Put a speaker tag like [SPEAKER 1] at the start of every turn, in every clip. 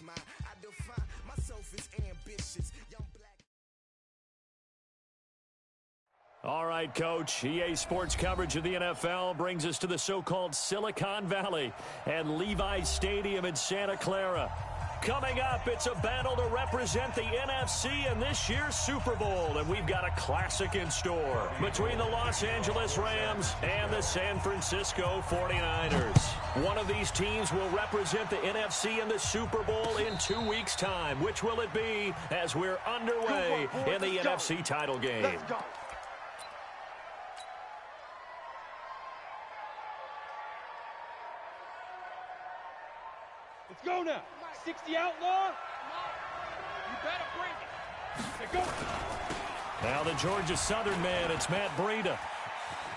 [SPEAKER 1] it's mine. I define myself as ambitious. Young black.
[SPEAKER 2] All right, Coach. EA Sports coverage of the NFL brings us to the so-called Silicon Valley and Levi's Stadium in Santa Clara. Coming up, it's a battle to represent the NFC in this year's Super Bowl, and we've got a classic in store between the Los Angeles Rams and the San Francisco 49ers. One of these teams will represent the NFC in the Super Bowl in 2 weeks' time. Which will it be as we're underway in the NFC title game?
[SPEAKER 3] Let's go.
[SPEAKER 4] Let's go now. 60 outlaw. You better bring it. Go.
[SPEAKER 2] Now the Georgia Southern man, it's Matt Breida.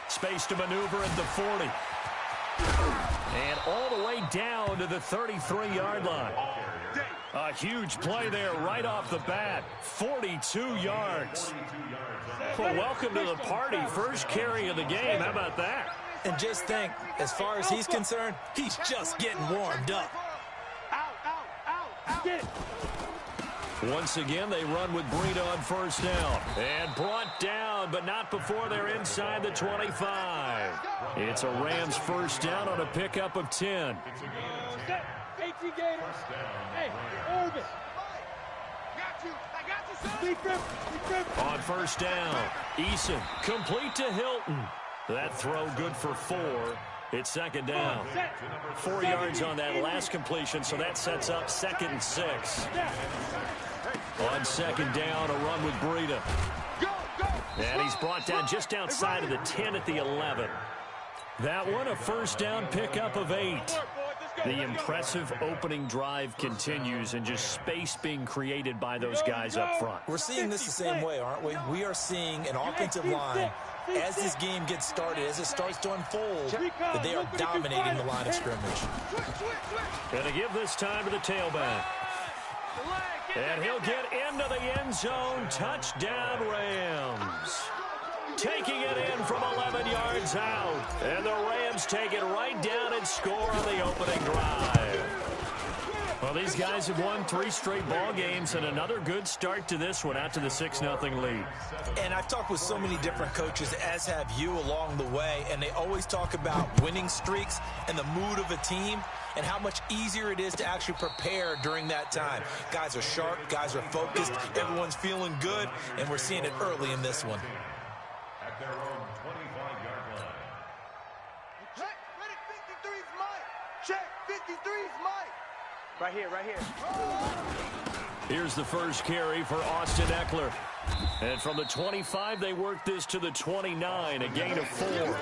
[SPEAKER 2] Space to maneuver at the 40. And all the way down to the 33-yard line. A huge play there right off the bat. 42 yards. Well, welcome to the party. First carry of the game. How about that?
[SPEAKER 5] And just think, as far as he's concerned, he's just getting warmed up.
[SPEAKER 2] Once again, they run with Breida on first down. And brought down, but not before they're inside the 25. It's a Rams first down on a pickup of 10. On first down, Eason complete to Hilton. That throw good for 4. It's second down. 4 yards on that last completion, so that sets up 2nd and 6. On second down, a run with Breida. And he's brought down just outside of the 10 at the 11. That one, a first down pickup of 8. The impressive opening drive continues, and just space being created by those guys up front.
[SPEAKER 5] We're seeing this the same way, aren't we? We are seeing an offensive line, as this game gets started, as it starts to unfold, that they are dominating the line of scrimmage.
[SPEAKER 2] Going to give this time to the tailback. And he'll get into the end zone. Touchdown, Rams. Taking it in from 11 yards out. And the Rams take it right down and score on the opening drive. Well, these guys have won 3 straight ball games, and another good start to this one out to the 6-0 lead.
[SPEAKER 5] And I've talked with so many different coaches, as have you along the way, and they always talk about winning streaks and the mood of a team and how much easier it is to actually prepare during that time. Guys are sharp, guys are focused, everyone's feeling good, and we're seeing it early in this one.
[SPEAKER 3] At their own 25-yard line.
[SPEAKER 1] Check, ready, 53's Mike. Check, 53's Mike.
[SPEAKER 4] Right here, right here.
[SPEAKER 2] Here's the first carry for Austin Eckler. And from the 25, they work this to the 29, a gain of 4.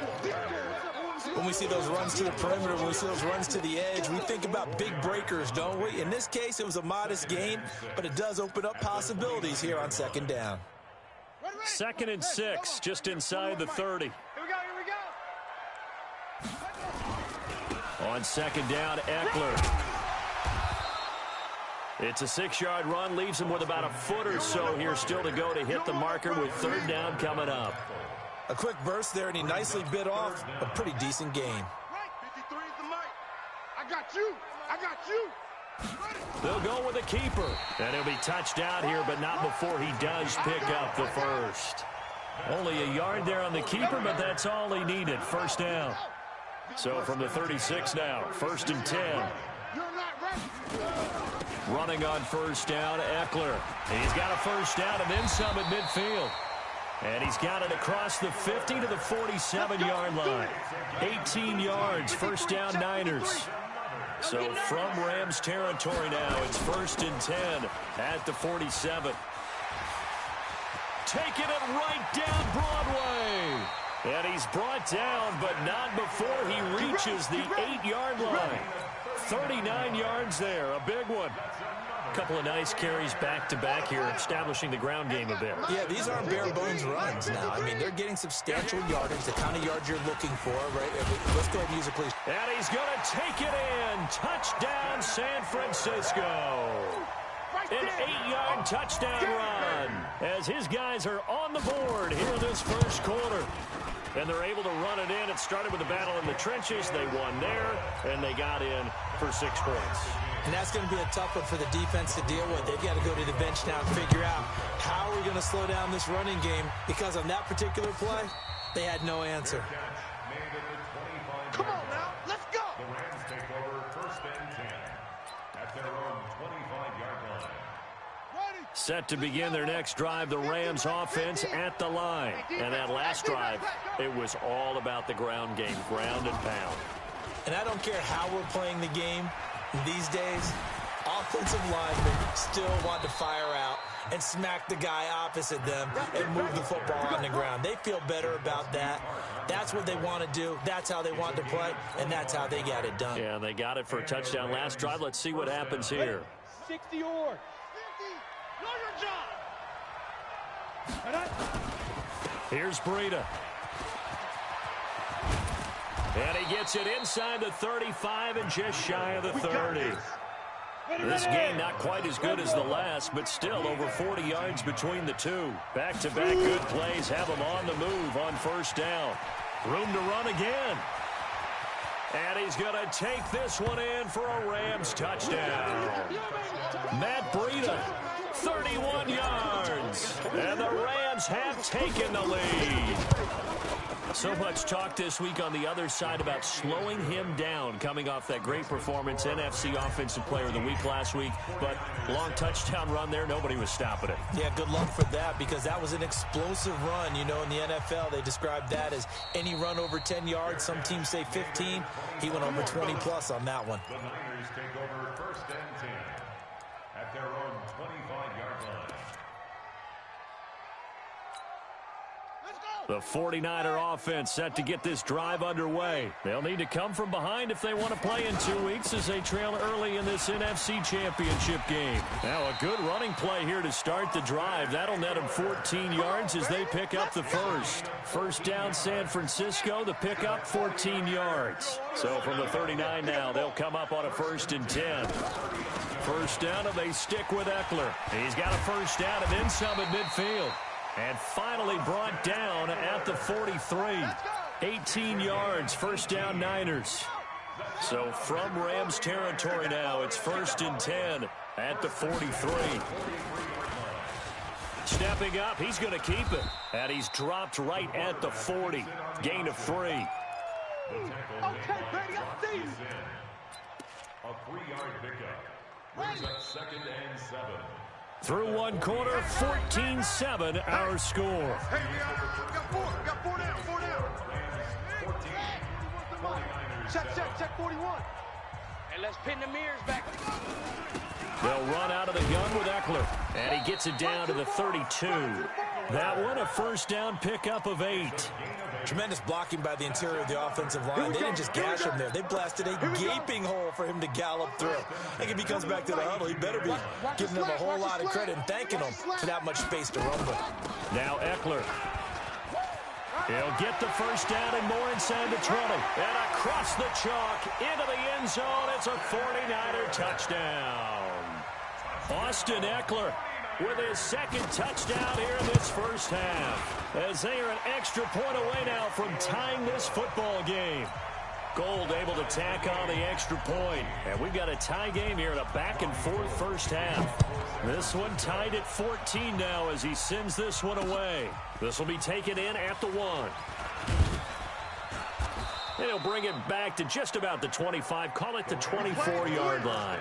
[SPEAKER 5] When we see those runs to the perimeter, when we see those runs to the edge, we think about big breakers, don't we? In this case, it was a modest gain, but it does open up possibilities here on second down.
[SPEAKER 2] 2nd and 6, just inside the 30.
[SPEAKER 4] Here we go.
[SPEAKER 2] On second down, Eckler. It's a 6-yard run, leaves him with about a foot or so here still to go to hit the marker with third down coming up.
[SPEAKER 5] A quick burst there, and he nicely bit off a pretty decent gain.
[SPEAKER 1] Right, 53's the Mike. I got you. I got you.
[SPEAKER 2] They'll go with a keeper. And he'll be touched out here, but not before he does pick up the first. Only a yard there on the keeper, but that's all he needed. First down. So from the 36 now, 1st and 10.
[SPEAKER 1] You're not ready.
[SPEAKER 2] Running on first down, Eckler. He's got a first down and then some at midfield. And he's got it across the 50 to the 47-yard line. 18 yards, first down Niners. So from Rams territory now, it's 1st and 10 at the 47. Taking it right down Broadway. And he's brought down, but not before he reaches the 8-yard line. 39 yards there, a big one. A couple of nice carries back-to-back here, establishing the ground game a bit.
[SPEAKER 5] Yeah, these aren't bare-bones runs now. I mean, they're getting substantial yardage, the kind of yards you're looking for, right? Let's go ahead and use it, please.
[SPEAKER 2] And he's going to take it in. Touchdown, San Francisco. An 8-yard touchdown run as his guys are on the board here in this first quarter. And they're able to run it in. It started with a battle in the trenches. They won there, and they got in for 6 points.
[SPEAKER 5] And that's going to be a tough one for the defense to deal with. They've got to go to the bench now and figure out how are we going to slow down this running game, because on that particular play, they had no answer.
[SPEAKER 1] Come on now, let's go.
[SPEAKER 3] The Rams take over first and 10 at their own 25-yard line.
[SPEAKER 2] Set to begin their next drive, the Rams offense at the line. And that last drive, it was all about the ground game, ground and pound.
[SPEAKER 5] And I don't care how we're playing the game these days, offensive linemen still want to fire out and smack the guy opposite them and move the football on the ground. They feel better about that. That's what they want to do. That's how they want to play, and that's how they got it done.
[SPEAKER 2] Yeah, they got it for a touchdown last drive. Let's see what happens here.
[SPEAKER 4] 60 or.
[SPEAKER 1] Know your job.
[SPEAKER 2] Here's Breida. And he gets it inside the 35 and just shy of the 30. This game not quite as good as the last, but still over 40 yards between the two. Back-to-back good plays have them on the move on first down. Room to run again. And he's going to take this one in for a Rams touchdown. Matt Breida, 31 yards. And the Rams have taken the lead. So much talk this week on the other side about slowing him down coming off that great performance, NFC Offensive Player of the Week last week. But long touchdown run there, nobody was stopping it.
[SPEAKER 5] Yeah, good luck for that, because that was an explosive run. You know, in the NFL, they describe that as any run over 10 yards. Some teams say 15. He went over 20-plus on that one.
[SPEAKER 3] The Niners take over first and 10 at their own 25-yard line.
[SPEAKER 2] The 49er offense set to get this drive underway. They'll need to come from behind if they want to play in 2 weeks as they trail early in this NFC Championship game. Now a good running play here to start the drive. That'll net them 14 yards as they pick up the first. First down San Francisco, the pickup 14 yards. So from the 39 now, they'll come up on a 1st and 10. First down and they stick with Eckler. He's got a first down and then some at midfield. And finally brought down at the 43. 18 yards, first down Niners. So from Rams territory now, it's 1st and 10 at the 43. Stepping up, he's going to keep it. And he's dropped right at the 40. Gain of 3.
[SPEAKER 1] Okay, Brady, I see you.
[SPEAKER 3] A 3-yard pickup brings up 2nd and 7.
[SPEAKER 2] Through one quarter, 14-7 our score.
[SPEAKER 1] Hey, we got four down. Check 41.
[SPEAKER 4] And let's pin the mirrors back.
[SPEAKER 2] They'll run out of the gun with Eckler. And he gets it down to the 32. That one a first down pickup of 8.
[SPEAKER 5] Tremendous blocking by the interior of the offensive line. They didn't just gash him there. They blasted a gaping hole for him to gallop through. I think if he comes back to the huddle, he better be giving them a whole lot of credit and thanking them for that much space to run with.
[SPEAKER 2] Now Eckler. He'll get the first down and more inside the 20. And across the chalk into the end zone. It's a 49er touchdown. Austin Eckler with his 2nd touchdown here in this first half, as they are an extra point away now from tying this football game. Gold able to tack on the extra point, and we've got a tie game here in a back-and-forth first half. This one tied at 14 now as he sends this one away. This will be taken in at the 1. And he'll bring it back to just about the 25, call it the 24-yard line.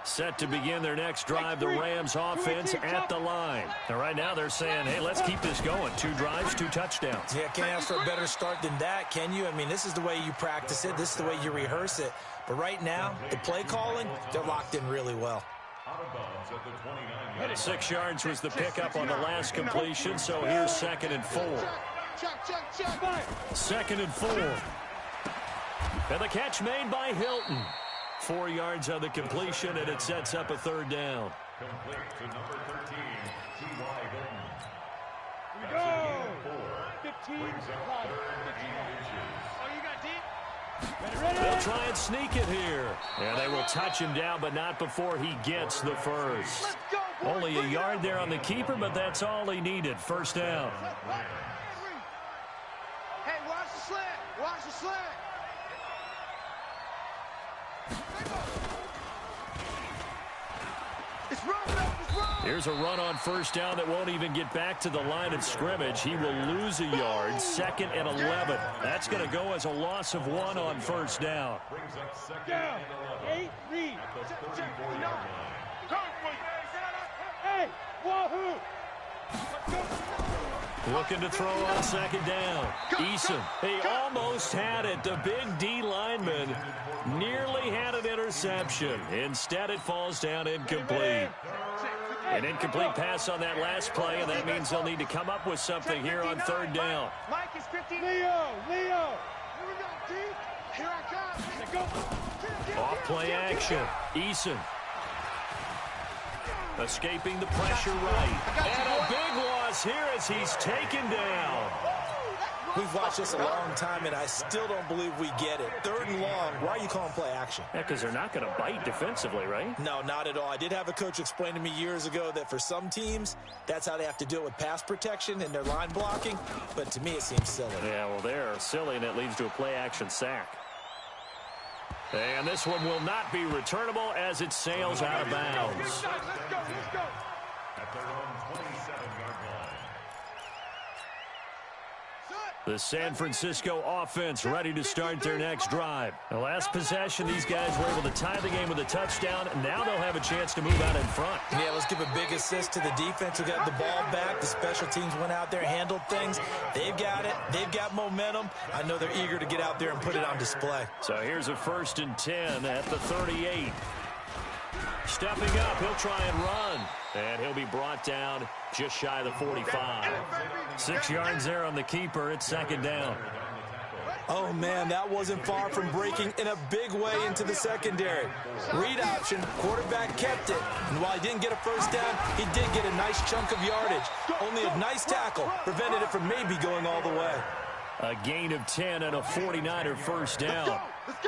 [SPEAKER 2] Set to begin their next drive, the Rams offense at the line. And right now they're saying, hey, let's keep this going. 2 drives, 2 touchdowns.
[SPEAKER 5] Yeah, can't ask for a better start than that, can you? I mean, this is the way you practice it. This is the way you rehearse it. But right now, the play calling, they're locked in really well.
[SPEAKER 2] 6 yards was the pickup on the last completion, so here's 2nd and 4.
[SPEAKER 1] Check.
[SPEAKER 2] 2nd and 4. And the catch made by Hilton. 4 yards on the completion, and it sets up a 3rd down.
[SPEAKER 3] Complete to number 13, T.Y. Hilton.
[SPEAKER 4] Here we go. 15.
[SPEAKER 1] Oh, you got deep?
[SPEAKER 4] Ready.
[SPEAKER 2] They'll try and sneak it here. And they will touch him down, but not before he gets the first.
[SPEAKER 1] Let's go, boys.
[SPEAKER 2] Only a yard there on the keeper, but that's all he needed. First down.
[SPEAKER 1] Hey, watch the slant. Watch the slant.
[SPEAKER 2] Here's a run on first down that won't even get back to the line of scrimmage. He will lose a yard, 2nd and 11. That's going to go as a loss of 1 on first down.
[SPEAKER 4] Down. 8, read. Hey, wahoo!
[SPEAKER 2] Looking to throw on 2nd down. Eason, he almost had it. The big D lineman nearly had an interception. Instead, it falls down incomplete. An incomplete pass on that last play, and that means they'll need to come up with something here on 3rd down.
[SPEAKER 4] Mike is 15. Leo! Here we go, D. Here I come.
[SPEAKER 2] Off play action. Eason. Escaping the pressure right. And a big loss here as he's taken down.
[SPEAKER 5] We've watched this a long time, and I still don't believe we get it. 3rd and long, why are you calling play action?
[SPEAKER 2] Yeah, because they're not going to bite defensively, right?
[SPEAKER 5] No, not at all. I did have a coach explain to me years ago that for some teams, that's how they have to deal with pass protection and their line blocking. But to me, it seems silly.
[SPEAKER 2] Yeah, well, they're silly, and it leads to a play action sack. And this one will not be returnable as it sails out of bounds.
[SPEAKER 4] Let's go.
[SPEAKER 3] At their own 27-yard line.
[SPEAKER 2] The San Francisco offense ready to start their next drive. The last possession, these guys were able to tie the game with a touchdown, and now they'll have a chance to move out in front.
[SPEAKER 5] Yeah, let's give a big assist to the defense who got the ball back. The special teams went out there, handled things. They've got it. They've got momentum. I know they're eager to get out there and put it on display.
[SPEAKER 2] So here's a 1st and 10 at the 38. Stepping up, he'll try and run. And he'll be brought down just shy of the 45. 6 yards there on the keeper. It's 2nd down.
[SPEAKER 5] Oh, man, that wasn't far from breaking in a big way into the secondary. Read option, quarterback kept it. And while he didn't get a first down, he did get a nice chunk of yardage. Only a nice tackle prevented it from maybe going all the way.
[SPEAKER 2] A gain of 10 and a 49er first down.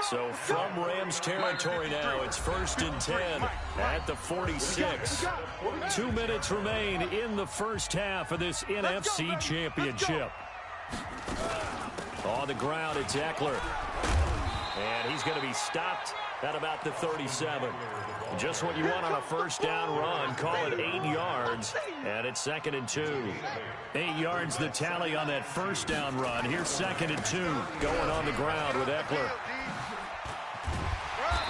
[SPEAKER 2] So from Rams territory now, it's 1st and 10 at the 46. 2 minutes remain in the first half of this NFC Championship. On the ground, it's Eckler. And he's going to be stopped at about the 37. Just what you want on a first down run. Call it 8 yards, and it's 2nd and 2. 8 yards the tally on that first down run. Here's 2nd and 2 going on the ground with Eckler.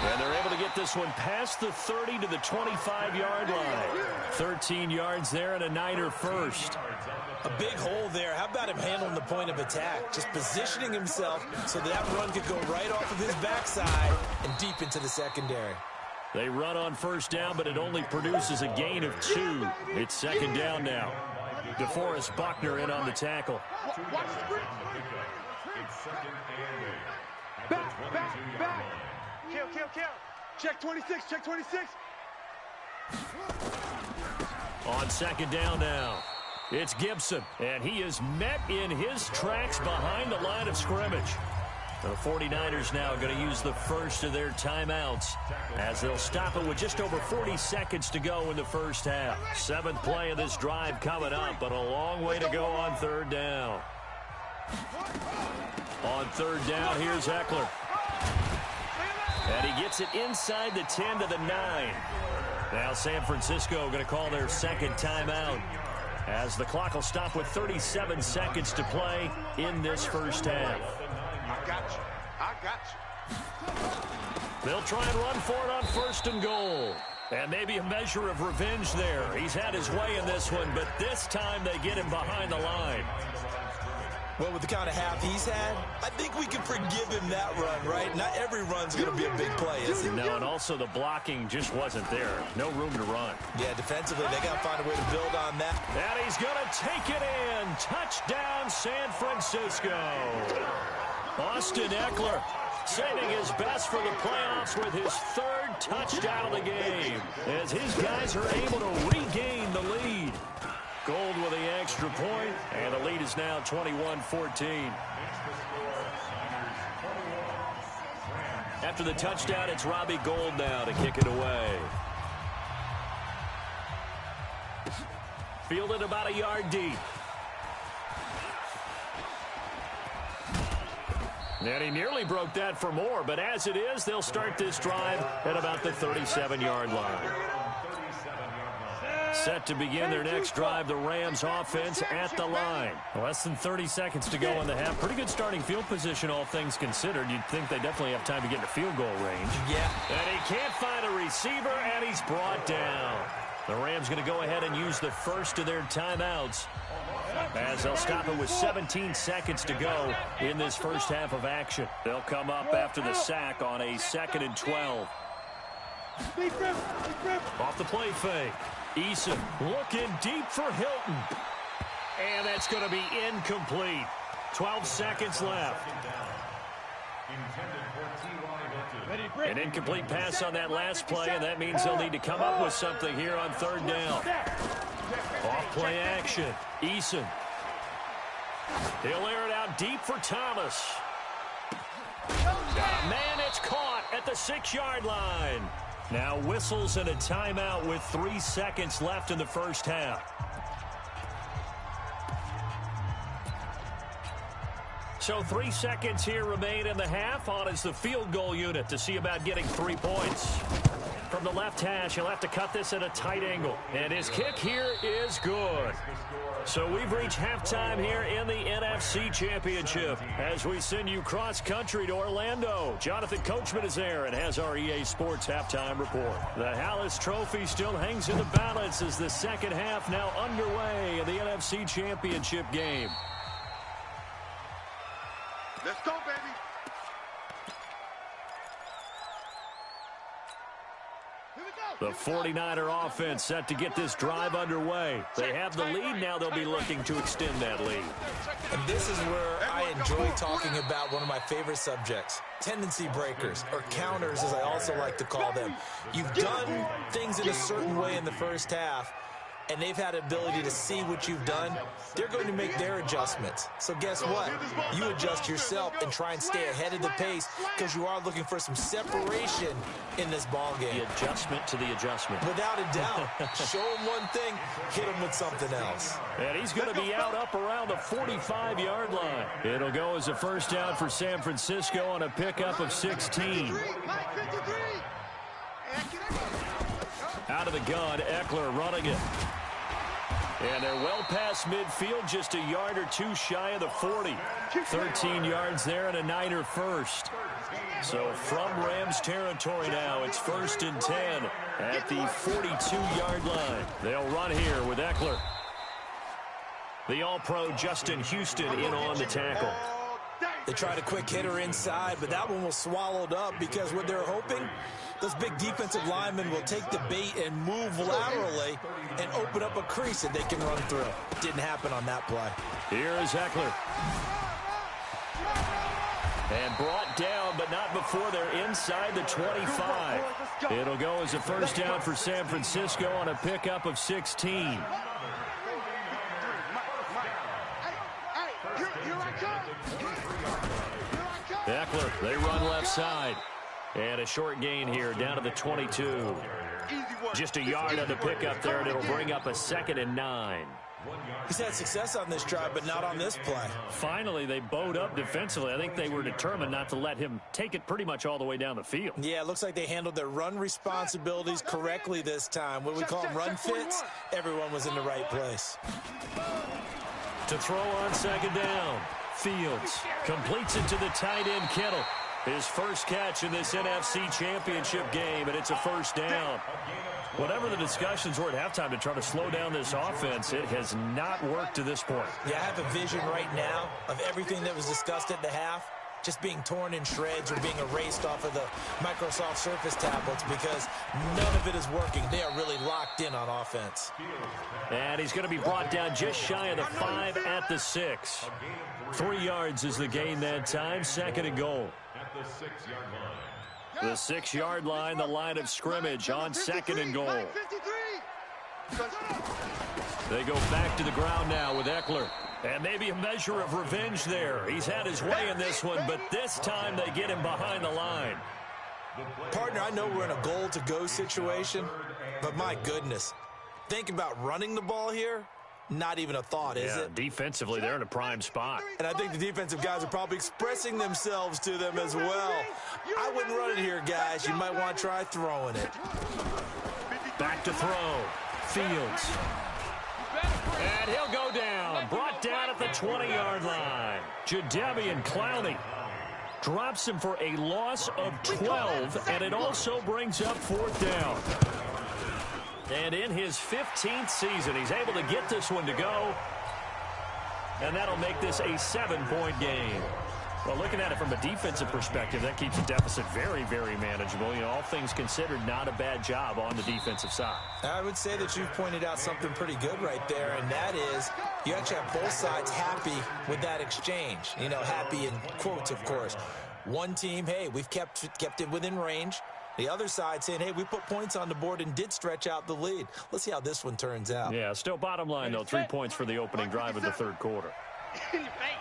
[SPEAKER 2] And they're able to get this one past the 30 to the 25-yard line. 13 yards there and a Niner first.
[SPEAKER 5] A big hole there. How about him handling the point of attack? Just positioning himself so that run could go right off of his backside and deep into the secondary.
[SPEAKER 2] They run on first down, but it only produces a gain of 2. It's 2nd down now. DeForest Buckner in on the tackle.
[SPEAKER 4] Back. Kill. Check 26.
[SPEAKER 2] On 2nd down now, it's Gibson, and he is met in his tracks behind the line of scrimmage. The 49ers now going to use the first of their timeouts as they'll stop it with just over 40 seconds to go in the first half. 7th play of this drive coming up, but a long way to go on 3rd down. On 3rd down, here's Eckler. And he gets it inside the 10 to the 9. Now San Francisco going to call their 2nd timeout as the clock will stop with 37 seconds to play in this first half.
[SPEAKER 1] I got you.
[SPEAKER 2] They'll try and run for it on 1st and goal. And maybe a measure of revenge there. He's had his way in this one, but this time they get him behind the line.
[SPEAKER 5] Well, with the kind of half he's had, I think we can forgive him that run, right? Not every run's going to be a big play, is it?
[SPEAKER 2] No, and also the blocking just wasn't there. No room to run.
[SPEAKER 5] Yeah, defensively, they got to find a way to build on that.
[SPEAKER 2] And he's going to take it in. Touchdown, San Francisco. Austin Eckler saving his best for the playoffs with his 3rd touchdown of the game as his guys are able to regain the lead. Gold with the extra point, and the lead is now 21-14. After the touchdown, it's Robbie Gould now to kick it away. Fielded about a yard deep. And he nearly broke that for more, but as it is, they'll start this drive at about the 37-yard line. Set to begin their next drive, the Rams offense at the line. Less than 30 seconds to go in the half. Pretty good starting field position, all things considered. You'd think they definitely have time to get into field goal range.
[SPEAKER 5] Yeah.
[SPEAKER 2] And he can't find a receiver, and he's brought down. The Rams going to go ahead and use the first of their timeouts, as they'll stop it with 17 seconds to go in this first half of action. They'll come up after the sack on a 2nd and 12. Off the play fake. Eason looking deep for Hilton. And that's going to be incomplete. 12 seconds left. An incomplete pass on that last play, and that means they'll need to come up with something here on 3rd down. Off play action. Eason. He'll air it out deep for Thomas. Man, it's caught at the 6-yard line. Now whistles and a timeout with 3 seconds left in the first half. So 3 seconds here remain in the half. On is the field goal unit to see about getting 3 points. From the left hash, he'll have to cut this at a tight angle. And his kick here is good. So we've reached halftime here in the NFC Championship as we send you cross-country to Orlando. Jonathan Coachman is there and has our EA Sports halftime report. The Hallis Trophy still hangs in the balance as the second half now underway in the NFC Championship game.
[SPEAKER 1] Let's go, baby.
[SPEAKER 2] The 49er offense set to get this drive underway. They have the lead. Now they'll be looking to extend that lead.
[SPEAKER 5] And this is where I enjoy talking about one of my favorite subjects, tendency breakers, or counters as I also like to call them. You've done things in a certain way in the first half, and they've had the ability to see what you've done. They're going to make their adjustments. So guess what? You adjust yourself and try and stay ahead of the pace because you are looking for some separation in this ball game.
[SPEAKER 2] The adjustment to the adjustment.
[SPEAKER 5] Without a doubt. Show him one thing, hit him with something else.
[SPEAKER 2] And he's going to be out up around the 45-yard line. It'll go as a first down for San Francisco on a pickup of 16. Out of the gun, Eckler running it. And they're well past midfield, just a yard or two shy of the 40. 13 yards there and a Niner first. So from Rams territory now, it's 1st and 10 at the 42-yard line. They'll run here with Eckler. The All-Pro Justin Houston in on the tackle.
[SPEAKER 5] They tried a quick hitter inside, but that one was swallowed up because what they're hoping, those big defensive linemen will take the bait and move laterally and open up a crease that they can run through. Didn't happen on that play.
[SPEAKER 2] Here is Eckler. And brought down, but not before they're inside the 25. It'll go as a first down for San Francisco on a pickup of 16. Eckler, they run left side. And a short gain here down to the 22. Just a yard on the pickup there, and it'll bring up a 2nd and 9.
[SPEAKER 5] He's had success on this drive, but not on this play.
[SPEAKER 2] Finally, they bowed up defensively. I think they were determined not to let him take it pretty much all the way down the field.
[SPEAKER 5] Yeah, it looks like they handled their run responsibilities correctly this time. What we call them run fits, everyone was in the right place.
[SPEAKER 2] To throw on 2nd down, Fields completes it to the tight end, Kittle. His first catch in this NFC Championship game, and it's a first down. Whatever the discussions were at halftime to try to slow down this offense, it has not worked to this point.
[SPEAKER 5] Yeah, I have a vision right now of everything that was discussed at the half just being torn in shreds or being erased off of the Microsoft Surface tablets because none of it is working. They are really locked in on offense.
[SPEAKER 2] And he's going to be brought down just shy of the 5 at the 6. 3 yards is the gain that time, 2nd and goal. The 6-yard line, the line of scrimmage on 2nd and goal. They go back to the ground now with Eckler. And maybe a measure of revenge there. He's had his way in this one, but this time they get him behind the line.
[SPEAKER 5] Partner, I know we're in a goal-to-go situation, but my goodness, think about running the ball here not even a thought, is it?
[SPEAKER 2] Defensively, they're in a prime spot.
[SPEAKER 5] And I think the defensive guys are probably expressing themselves to them as well. I wouldn't run it here, guys. You might want to try throwing it.
[SPEAKER 2] Back to throw. Fields. And he'll go down. Brought down at the 20-yard line. Jadeveon Clowney drops him for a loss of 12, and it also brings up 4th down. And in his 15th season, he's able to get this one to go, and that'll make this a 7-point game. Well, looking at it from a defensive perspective, that keeps the deficit very, very manageable. You know, all things considered, not a bad job on the defensive side.
[SPEAKER 5] I would say that you've pointed out something pretty good right there, and that is you actually have both sides happy with that exchange. You know, happy in quotes, of course. One team, hey, we've kept it within range. The other side saying, hey, we put points on the board and did stretch out the lead. Let's see how this one turns out.
[SPEAKER 2] Yeah, still bottom line, though, 3 points for the opening drive of the third quarter.
[SPEAKER 4] In your face.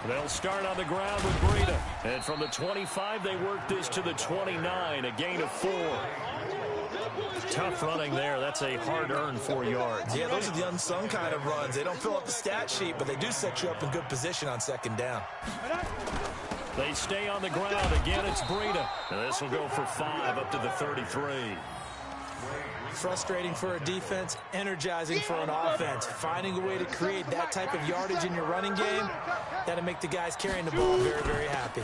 [SPEAKER 2] They'll start on the ground with Breida. And from the 25, they work this to the 29, a gain of 4. Tough running there. That's a hard-earned 4 yards.
[SPEAKER 5] Yeah, those are the unsung kind of runs. They don't fill up the stat sheet, but they do set you up in good position on 2nd down.
[SPEAKER 2] They stay on the ground. Again, it's Breida. And this will go for 5 up to the 33.
[SPEAKER 5] Frustrating for a defense, energizing for an offense. Finding a way to create that type of yardage in your running game, that'll make the guys carrying the ball very, very happy.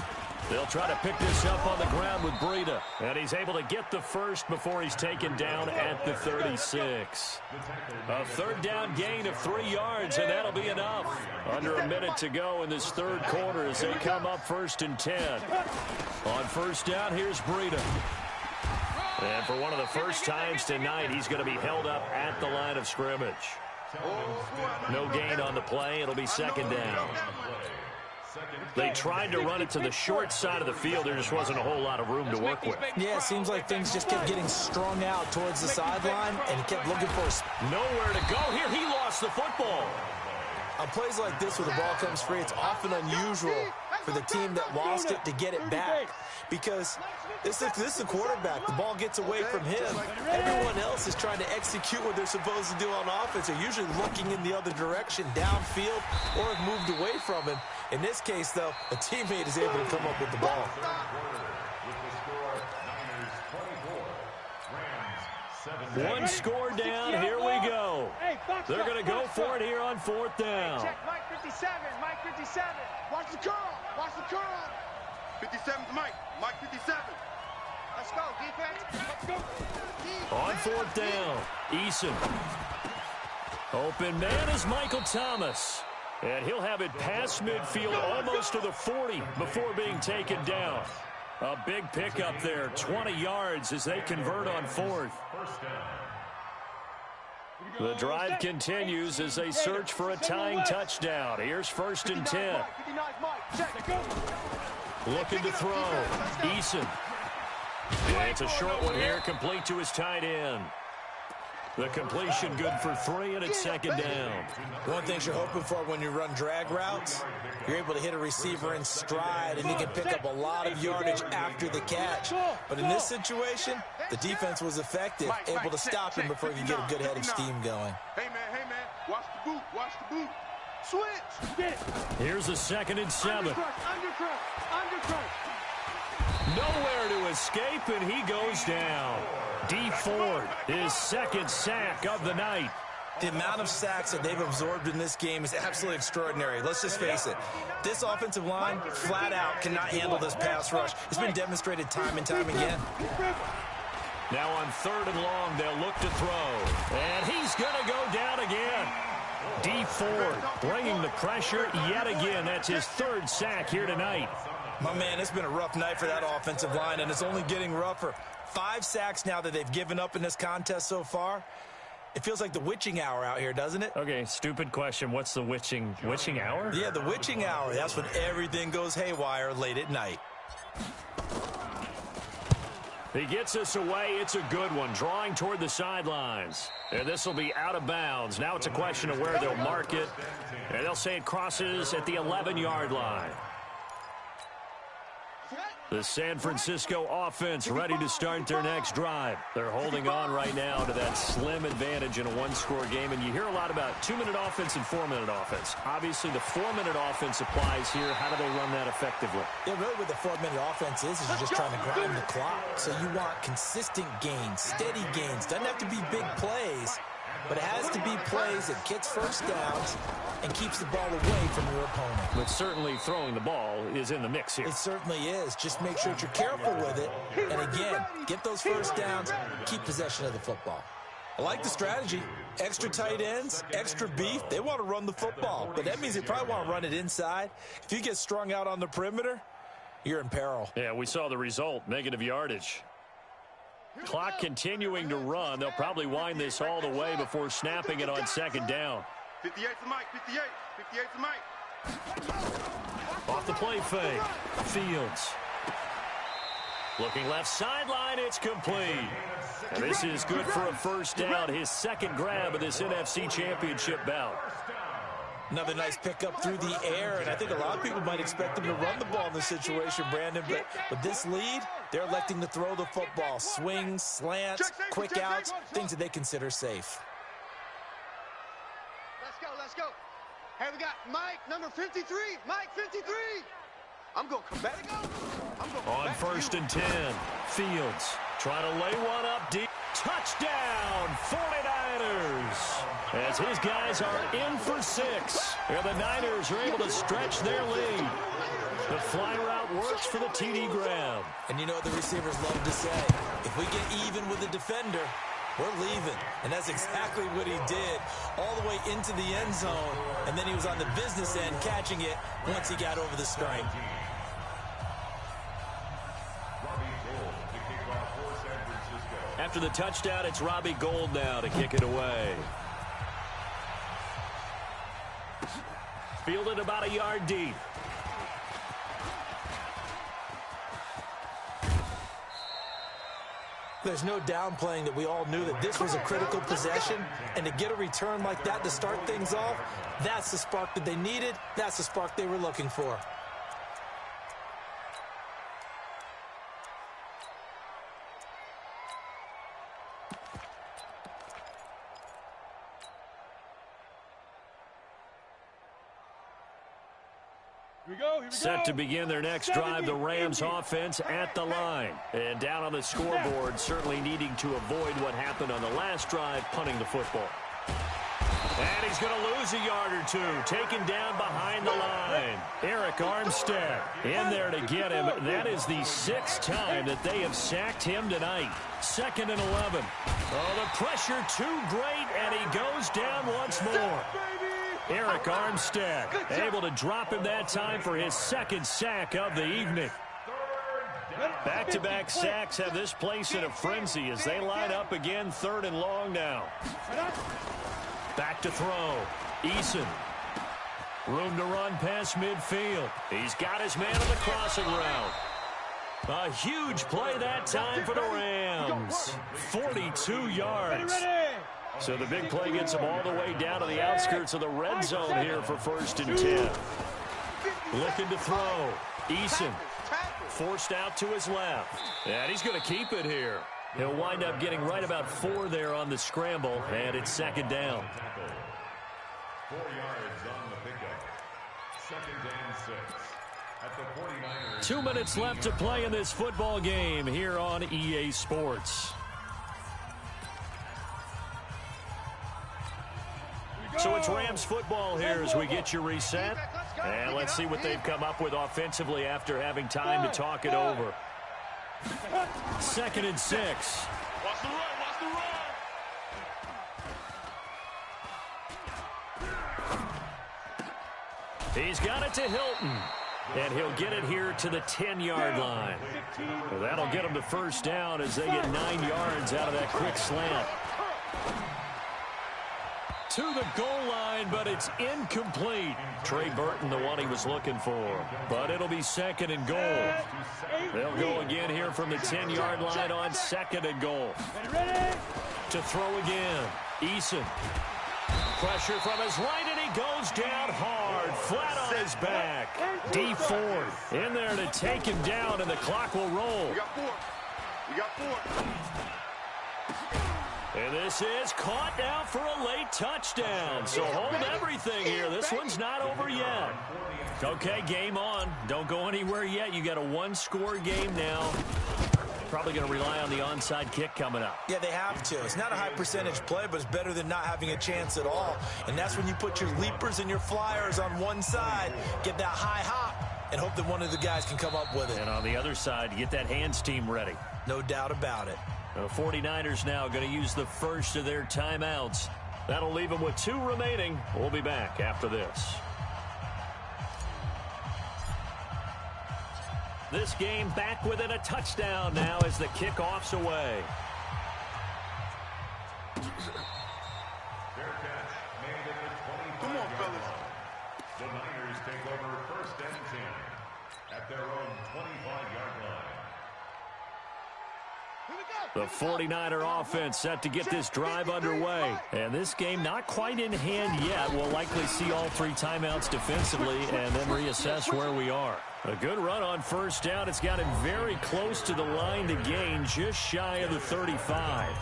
[SPEAKER 2] They'll try to pick this up on the ground with Breida. And he's able to get the first before he's taken down at the 36. A 3rd down gain of 3 yards, and that'll be enough. Under a minute to go in this third quarter as they come up 1st and 10. On 1st down, here's Breida. And for one of the first times tonight, he's going to be held up at the line of scrimmage. No gain on the play. It'll be 2nd down. They tried to run it to the short side of the field. There just wasn't a whole lot of room to work with.
[SPEAKER 5] Yeah, it seems like things just kept getting strung out towards the sideline, and he kept looking for
[SPEAKER 2] nowhere to go here. He lost the football.
[SPEAKER 5] On plays like this where the ball comes free, it's often unusual for the team that lost it to get it back. Because this is the quarterback. The ball gets away from him. Everyone else is trying to execute what they're supposed to do on offense. They're usually looking in the other direction, downfield, or have moved away from him. In this case, though, a teammate is able to come up with the ball.
[SPEAKER 2] One score down. Here we go. They're going to go for it here on 4th down.
[SPEAKER 4] Check Mike 57. Mike 57.
[SPEAKER 1] Watch the curl. Watch the curl. 57's Mike. Mike 57.
[SPEAKER 4] Let's go, defense. Let's go.
[SPEAKER 2] On 4th down, Eason. Open man is Michael Thomas. And he'll have it past midfield almost to the 40 before being taken down. A big pickup there, 20 yards as they convert on 4th. The drive continues as they search for a tying touchdown. Here's 1st and 10. Looking to throw. Eason. And it's a short one here, complete to his tight end. The completion good for 3, and it's 2nd down.
[SPEAKER 5] One thing you're hoping for when you run drag routes, you're able to hit a receiver in stride, and you can pick up a lot of yardage after the catch. But in this situation, the defense was effective, able to stop him before he could get a good head of steam going.
[SPEAKER 1] Hey, man, watch the boot, watch the boot. Switch.
[SPEAKER 2] Here's a 2nd and 7. Nowhere to escape, and he goes down. D. Ford, his 2nd sack of the night.
[SPEAKER 5] The amount of sacks that they've absorbed in this game is absolutely extraordinary. Let's just face it. This offensive line, flat out, cannot handle this pass rush. It's been demonstrated time and time again.
[SPEAKER 2] Now on 3rd and long, they'll look to throw. And he's going to go down again. D. Ford bringing the pressure yet again. That's his 3rd sack here tonight.
[SPEAKER 5] My man, it's been a rough night for that offensive line, and it's only getting rougher. 5 sacks now that they've given up in this contest so far. It feels like the witching hour out here, doesn't it?
[SPEAKER 2] Okay, stupid question. What's the witching hour?
[SPEAKER 5] Yeah, the witching hour. That's when everything goes haywire late at night.
[SPEAKER 2] He gets us away. It's a good one, drawing toward the sidelines. And this will be out of bounds. Now it's a question of where they'll mark it. And they'll say it crosses at the 11-yard line. The San Francisco offense ready to start their next drive. They're holding on right now to that slim advantage in a one-score game. And you hear a lot about 2-minute offense and 4-minute offense. Obviously, the 4-minute offense applies here. How do they run that effectively?
[SPEAKER 5] Yeah, really what the 4-minute offense is you're just trying to grind the clock. So you want consistent gains, steady gains. Doesn't have to be big plays, but it has to be plays that gets first downs and keeps the ball away from your opponent.
[SPEAKER 2] But certainly throwing the ball is in the mix here.
[SPEAKER 5] It certainly is. Just make sure that you're careful with it. And again, get those first downs, keep possession of the football. I like the strategy. Extra tight ends, extra beef. They want to run the football, but that means they probably want to run it inside. If you get strung out on the perimeter, you're in peril.
[SPEAKER 2] Yeah, we saw the result, negative yardage. Clock continuing to run. They'll probably wind this all the way before snapping it on second down.
[SPEAKER 1] 58 to Mike, 58. 58 to Mike.
[SPEAKER 2] Off the play fake. Fields. Looking left sideline, it's complete. And this is good for a first down. His second grab of this NFC Championship bout.
[SPEAKER 5] Another nice pickup through the air, and I think a lot of people might expect him to run the ball in this situation, Brandon, but with this lead, they're electing to throw the football. Swings, slants, quick outs, things that they consider safe.
[SPEAKER 1] Let's go. Hey, we got Mike, number 53. Mike, 53. I'm going to come back.
[SPEAKER 2] On first and 10, Fields trying to lay one up deep. Touchdown, 49ers. As his guys are in for 6. And the Niners are able to stretch their lead. The fly route works for the TD grab.
[SPEAKER 5] And you know what the receivers love to say? If we get even with the defender, we're leaving. And that's exactly what he did, all the way into the end zone. And then he was on the business end catching it once he got over the stripe.
[SPEAKER 2] After the touchdown, it's Robbie Gould now to kick it away. Fielded about a yard deep.
[SPEAKER 5] There's no downplaying that we all knew that this was a critical possession, and to get a return like that to start things off, that's the spark that they needed, that's the spark they were looking for.
[SPEAKER 2] Set to begin their next drive, the Rams offense at the line. And down on the scoreboard, certainly needing to avoid what happened on the last drive, punting the football. And he's going to lose a yard or two, taken down behind the line. Eric Armstead in there to get him. That is the 6th time that they have sacked him tonight. 2nd and 11. Oh, the pressure too great, and he goes down once more. Eric Armstead able to drop him that time for his 2nd sack of the evening. Back-to-back sacks have this place in a frenzy as they line up again, 3rd and long now. Back to throw. Eason. Room to run past midfield. He's got his man on the crossing route. A huge play that time for the Rams. 42 yards. So the big play gets him all the way down to the outskirts of the red zone here for 1st and 10. Looking to throw. Eason forced out to his left. And he's going to keep it here. He'll wind up getting right about 4 there on the scramble, and it's 2nd down.
[SPEAKER 3] 4 yards on the pickup. 2nd and 6. At the 49ers.
[SPEAKER 2] 2 minutes left to play in this football game here on EA Sports. So it's Rams football here as we get you reset. And let's see what they've come up with offensively after having time to talk it over. 2nd and 6.
[SPEAKER 1] Watch the run, watch the run.
[SPEAKER 2] He's got it to Hilton. And he'll get it here to the 10-yard line. Well, that'll get him to 1st down as they get 9 yards out of that quick slant. To the goal line, but it's incomplete. Trey Burton, the one he was looking for. But it'll be 2nd and goal. They'll go again here from the 10-yard line on 2nd and goal. To throw again. Eason. pressure from his right, and he goes down hard, flat on his back. D Ford in there to take him down, and the clock will roll.
[SPEAKER 1] You got 4. You got 4.
[SPEAKER 2] And this is caught now for a late touchdown. So hold everything here. This one's not over yet. Okay, game on. Don't go anywhere yet. You got a one-score game now. Probably going to rely on the onside kick coming up.
[SPEAKER 5] Yeah, they have to. It's not a high percentage play, but it's better than not having a chance at all. And that's when you put your leapers and your flyers on one side, get that high hop, and hope that one of the guys can come up with it.
[SPEAKER 2] And on the other side, get that hands team ready.
[SPEAKER 5] No doubt about it.
[SPEAKER 2] The 49ers now going to use the first of their timeouts. That'll leave them with 2 remaining. We'll be back after this. This game back within a touchdown now as the kickoff's away.
[SPEAKER 3] Fair catch made at the 25.
[SPEAKER 1] Come on, fellas.
[SPEAKER 3] The Niners take over 1st and 10 at their own 25-yard line.
[SPEAKER 2] The 49er offense set to get this drive underway. And this game not quite in hand yet. We'll likely see all 3 timeouts defensively and then reassess where we are. A good run on 1st down. It's got him very close to the line to gain, just shy of the 35.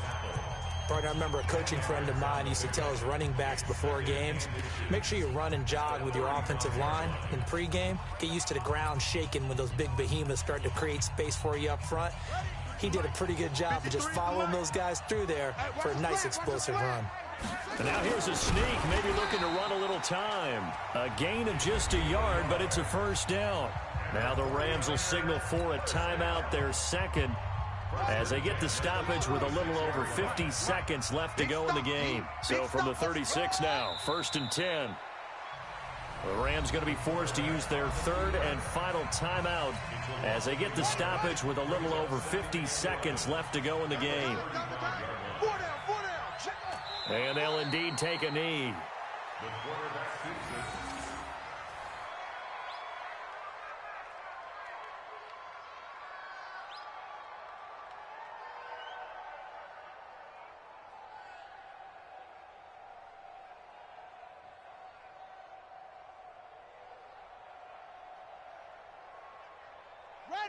[SPEAKER 5] Partner, I remember a coaching friend of mine used to tell his running backs before games, make sure you run and jog with your offensive line in pregame. Get used to the ground shaking when those big behemoths start to create space for you up front. He did a pretty good job of just following those guys through there for a nice explosive run.
[SPEAKER 2] And now here's a sneak, maybe looking to run a little time. A gain of just a yard, but it's a 1st down. Now the Rams will signal for a timeout, their 2nd, as they get the stoppage with a little over 50 seconds left to go in the game. So from the 36 now, 1st and 10. The Rams going to be forced to use their 3rd and final timeout as they get the stoppage with a little over 50 seconds left to go in the game. And they'll indeed take a knee.
[SPEAKER 3] The quarterback keeps it.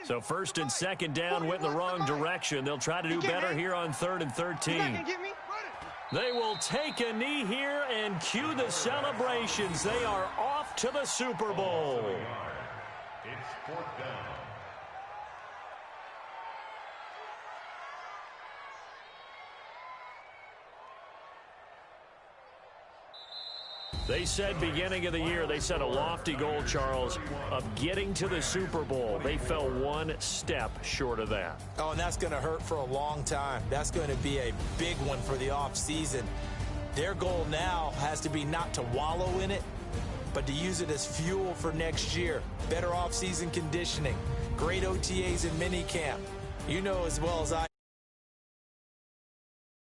[SPEAKER 2] So 1st and 2nd down went in the wrong direction. They'll try to do better here on 3rd and 13. They will take a knee here and cue the celebrations. They are off to the Super Bowl.
[SPEAKER 3] It's 4th down.
[SPEAKER 2] They said beginning of the year, they set a lofty goal, Charles, of getting to the Super Bowl. They fell 1 step short of that.
[SPEAKER 5] Oh, and that's going to hurt for a long time. That's going to be a big one for the offseason. Their goal now has to be not to wallow in it, but to use it as fuel for next year. Better offseason conditioning, great OTAs and minicamp. You know as well as I